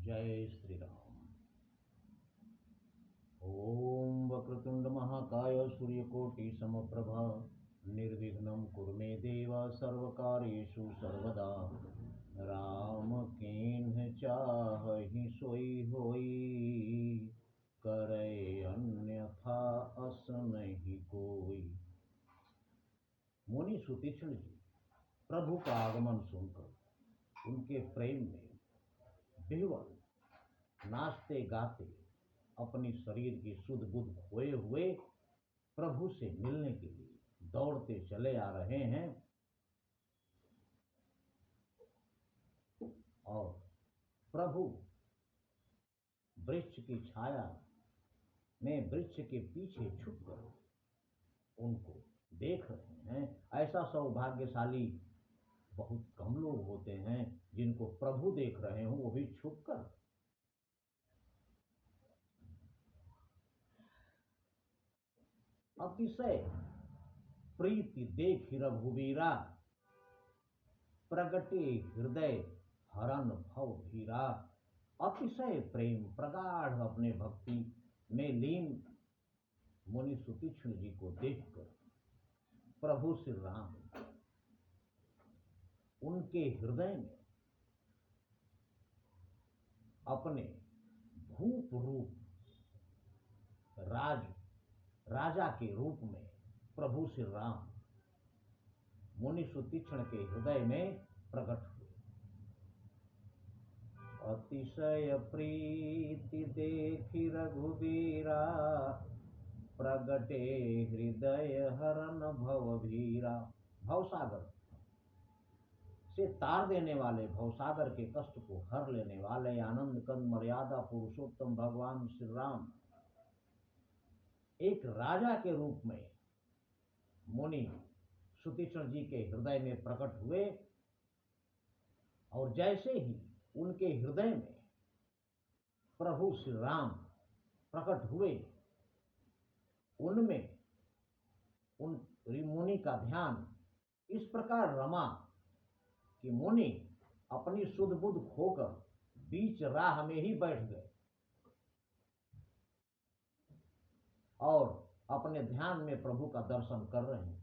जय श्री राम। ओम वक्रतुंड महाकाय सूर्यकोटि समप्रभा निर्विघ्नं कुरु मे देव सर्वकार्येषु सर्वदा। राम कीन्ह चाहि सोई होई, करे अन्यथा अस नहीं कोई। मुनि सुतीक्ष्ण जी प्रभु का आगमन सुनकर उनके प्रेम में विह्वल नाचते गाते अपनी शरीर की सुध बुध खोए हुए प्रभु से मिलने के लिए दौड़ते चले आ रहे हैं। और प्रभु वृक्ष की छाया में वृक्ष के पीछे छुपकर उनको देख रहे हैं। ऐसा सौभाग्यशाली बहुत कम लोग होते हैं जिनको प्रभु देख रहे हो, वो भी छुपकर। अतिशय प्रीति देखि रघुवीरा, प्रगटे हृदय हरन भव भीरा। अतिशय प्रेम प्रगाढ़ अपने भक्ति में लीन मुनि सुतीक्ष्ण जी को देखकर प्रभु श्री राम उनके हृदय में अपने भूप रूप राजा के रूप में प्रभु श्री राम मुनि सुतीक्ष्ण के हृदय में प्रकट हुए। अतिशय प्रीति देखि रघुबीरा, प्रगटे हृदय हरन भव भीरा। भवसागर से तार देने वाले, भवसागर के कष्ट को हर लेने वाले आनंद कंद मर्यादा पुरुषोत्तम भगवान श्री राम एक राजा के रूप में मुनि सुतीक्ष्ण जी के हृदय में प्रकट हुए। और जैसे ही उनके हृदय में प्रभु श्री राम प्रकट हुए, उनमें उन मुनि का ध्यान इस प्रकार रमा कि मुनि अपनी सुध बुध खोकर बीच राह में ही बैठ गए और अपने ध्यान में प्रभु का दर्शन कर रहे हैं।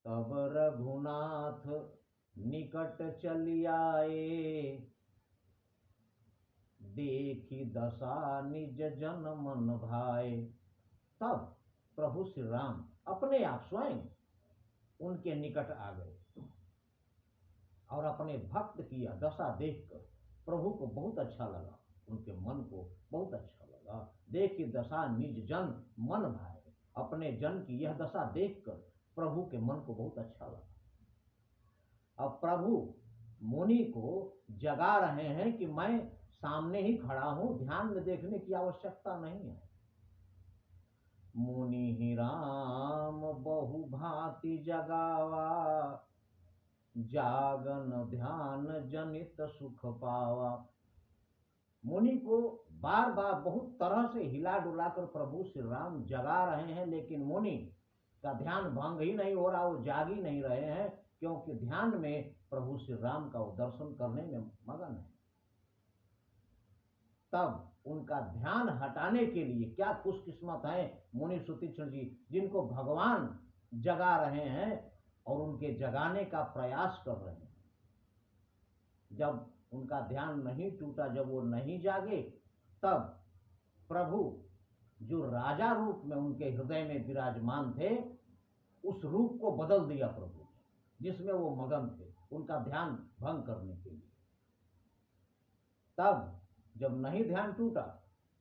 तब रघुनाथ निकट चली आए, देखी दशा निज जन मन भाए। तब प्रभु श्री राम अपने आप स्वयं उनके निकट आ गए और अपने भक्त की यह दशा देखकर प्रभु को बहुत अच्छा लगा, उनके मन को बहुत अच्छा लगा। देखी दशा निज जन मन भाए, अपने जन की यह दशा देखकर प्रभु के मन को बहुत अच्छा लगा। अब प्रभु मुनि को जगा रहे हैं कि मैं सामने ही खड़ा हूं, ध्यान में देखने की आवश्यकता नहीं है। मुनि ही राम बहु भांति जगावा, जागन ध्यान जनित सुख पावा। मुनि को बार बार बहुत तरह से हिला डुलाकर प्रभु श्री राम जगा रहे हैं, लेकिन मुनि का ध्यान भंग ही नहीं हो रहा, वो जाग ही नहीं रहे हैं, क्योंकि ध्यान में प्रभु श्री राम का वो दर्शन करने में मगन है। तब उनका ध्यान हटाने के लिए क्या खुशकिस्मत है मुनि सुतीक्ष्ण जी, जिनको भगवान जगा रहे हैं और उनके जगाने का प्रयास कर रहे हैं। जब उनका ध्यान नहीं टूटा, जब वो नहीं जागे, तब प्रभु जो राजा रूप में उनके हृदय में विराजमान थे, उस रूप को बदल दिया प्रभु, जिसमें वो मगन थे उनका ध्यान भंग करने के लिए। तब जब नहीं ध्यान टूटा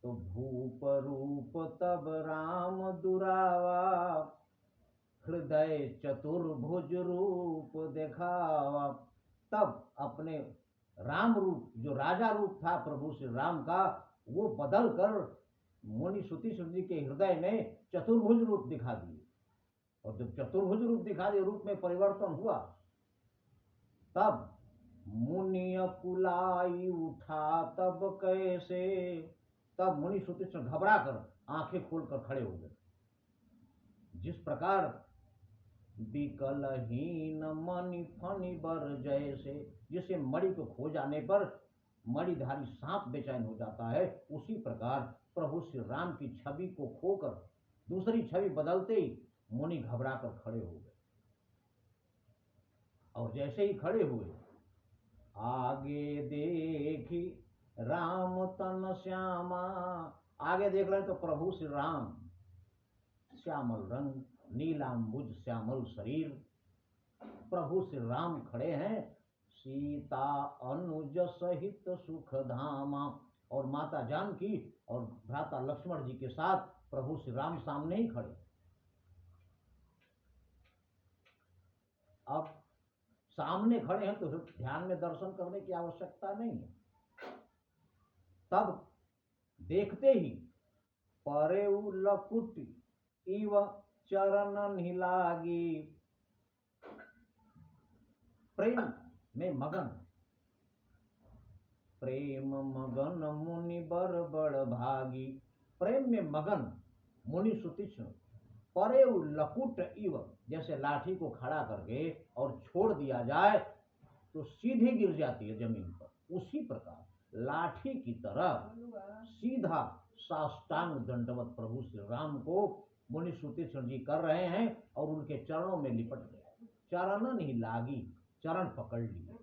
तो भूप रूप तब राम दुरावा, हृदय चतुर्भुज रूप दिखावा। तब अपने राम रूप, जो राजा रूप था प्रभु श्री राम का, वो बदल कर मुनि सुतीक्ष्ण जी के हृदय में चतुर्भुज रूप दिखा दिए। और जब चतुर्भुज रूप दिखा दिए, रूप में परिवर्तन हुआ, तब मुनि अकुलाई उठा तब कैसे। तब मुनि सुतीक्ष्ण घबरा कर आंखें खोलकर खड़े हो गए। जिस प्रकार विकलहीन मणि फणि बर जैसे, जिसे मणि को खो जाने पर मणिधारी सांप बेचैन हो जाता है, उसी प्रकार प्रभु श्री राम की छवि को खोकर दूसरी छवि बदलते ही मुनि घबरा कर खड़े हो गए। और जैसे ही खड़े हुए, आगे देखी राम तन श्यामा, आगे देख रहे तो प्रभु श्री राम, श्यामल रंग, नीलांबुज श्यामल शरीर, प्रभु श्री राम खड़े हैं। सीता अनुज सहित सुख धामा, और माता जानकी और भ्राता लक्ष्मण जी के साथ प्रभु श्री राम सामने ही खड़े। अब सामने खड़े हैं तो ध्यान में दर्शन करने की आवश्यकता नहीं है। तब देखते ही परेउ लकुट इव चरण हिलागी, प्रेम में मगन, प्रेम मगन मुनि बर बड़ भागी, प्रेम में मगन मुनि सुतीक्ष्ण, परे लकुट इव, जैसे लाठी को खड़ा करके और छोड़ दिया जाए तो सीधी गिर जाती है जमीन पर, उसी प्रकार लाठी की तरह सीधा साष्टांग दंडवत प्रभु श्री राम को मुनि सुतीक्ष्ण जी कर रहे हैं और उनके चरणों में लिपट गए। चरणन ही लागी, चरण पकड़ लिए।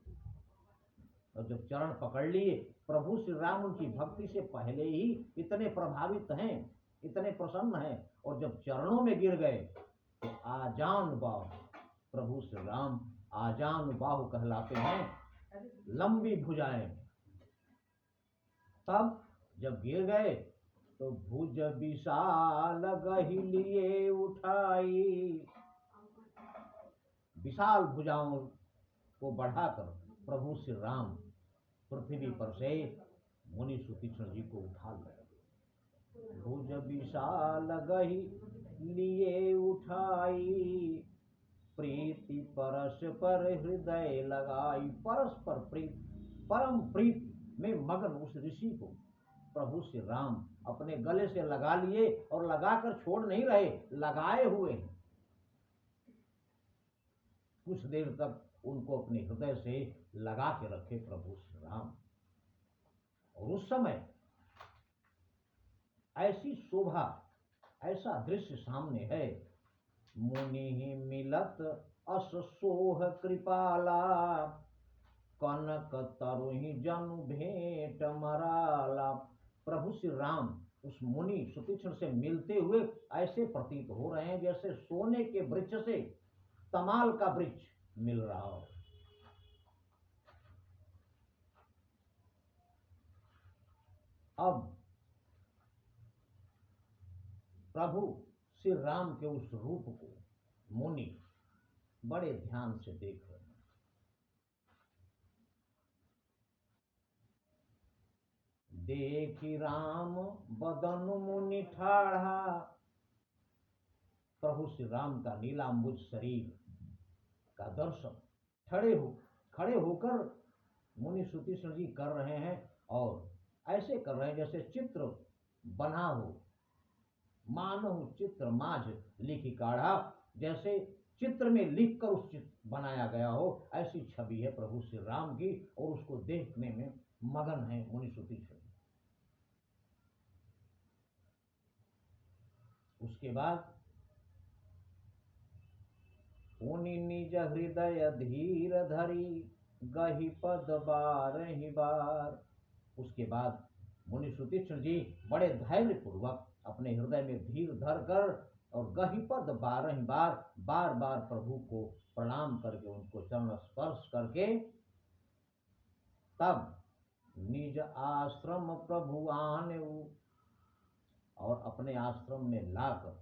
और जब चरण पकड़ लिए, प्रभु श्री राम उनकी भक्ति से पहले ही इतने प्रभावित हैं, इतने प्रसन्न हैं, और जब चरणों में गिर गए तो आजान बाहु, प्रभु श्री राम आजान बाहु कहलाते हैं, लंबी भुजाएं। तब जब गिर गए तो भुज विशाल गही लिए उठाई, विशाल भुजाओं को बढ़ाकर प्रभु श्री राम पृथ्वी पर से मुनि सुतीक्ष्ण जी को उठा ले। भुज विशाल गही लिए उठाई, प्रीति परस्पर हृदय लगाई, परस्पर प्रीत, परम प्रीत में मगन उस ऋषि को प्रभु श्री राम अपने गले से लगा लिए, और लगाकर छोड़ नहीं रहे, लगाए हुए हैं। कुछ देर तक उनको अपने हृदय से लगा के रखे प्रभु श्री राम। और उस समय ऐसी शोभा, ऐसा दृश्य सामने है, मुनि मिलत अस सोह कृपाला, कनक तरुहि जनु भेंट मराला। प्रभु श्री राम उस मुनि सुतीक्ष्ण से मिलते हुए ऐसे प्रतीत हो रहे हैं जैसे सोने के वृक्ष से तमाल का वृक्ष मिल रहा हो। अब प्रभु श्री राम के उस रूप को मुनि बड़े ध्यान से देख रहे हैं। देखी राम बदन मुनि ठाढ़ा, प्रभु श्री राम का नीलांबुज शरीर का दर्शन खड़े होकर मुनि सुतीक्ष्ण जी कर रहे हैं, और ऐसे कर रहे हैं जैसे चित्र बना हो, मानो चित्र माझ लिखी काढ़ा, जैसे चित्र में लिखकर उस चित्र बनाया गया हो, ऐसी छवि है प्रभु श्री राम की, और उसको देखने में मगन है मुनि सुतीक्ष्ण। उसके बाद मुनि निज हृदय धीर धरी, गही पद बारहि बार। उसके बाद मुनि सुतीक्ष्ण जी बड़े धैर्य पूर्वक अपने हृदय में धीर धर कर और गही पद बारहि बार, बार बार प्रभु को प्रणाम करके, उनको चरण स्पर्श करके, तब निज आश्रम प्रभु आनेऊ, और अपने आश्रम में लाकर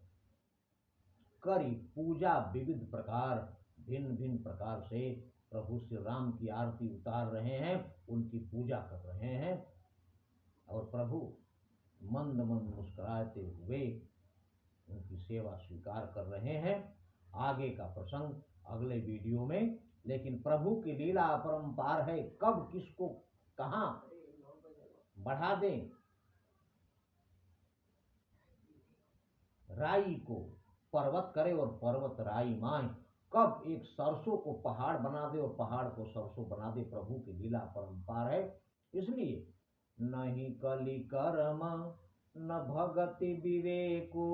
करी पूजा विविध प्रकार, भिन्न भिन्न प्रकार से प्रभु श्री राम की आरती उतार रहे हैं, उनकी पूजा कर रहे हैं। और प्रभु मंद मंद मुस्कुराते हुए उनकी सेवा स्वीकार कर रहे हैं। आगे का प्रसंग अगले वीडियो में, लेकिन प्रभु की लीला अपरंपार है, कब किसको कहां बढ़ा दें। राई को पर्वत करे और पर्वत राई माए, कब एक सरसों को पहाड़ बना दे और पहाड़ को सरसों बना दे, प्रभु की लीला परंपार है। इसलिए नहीं कलि कर्म न भगति विवेकु,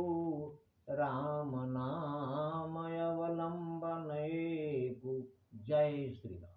राम नाम अवलंबन एकु। जय श्री राम।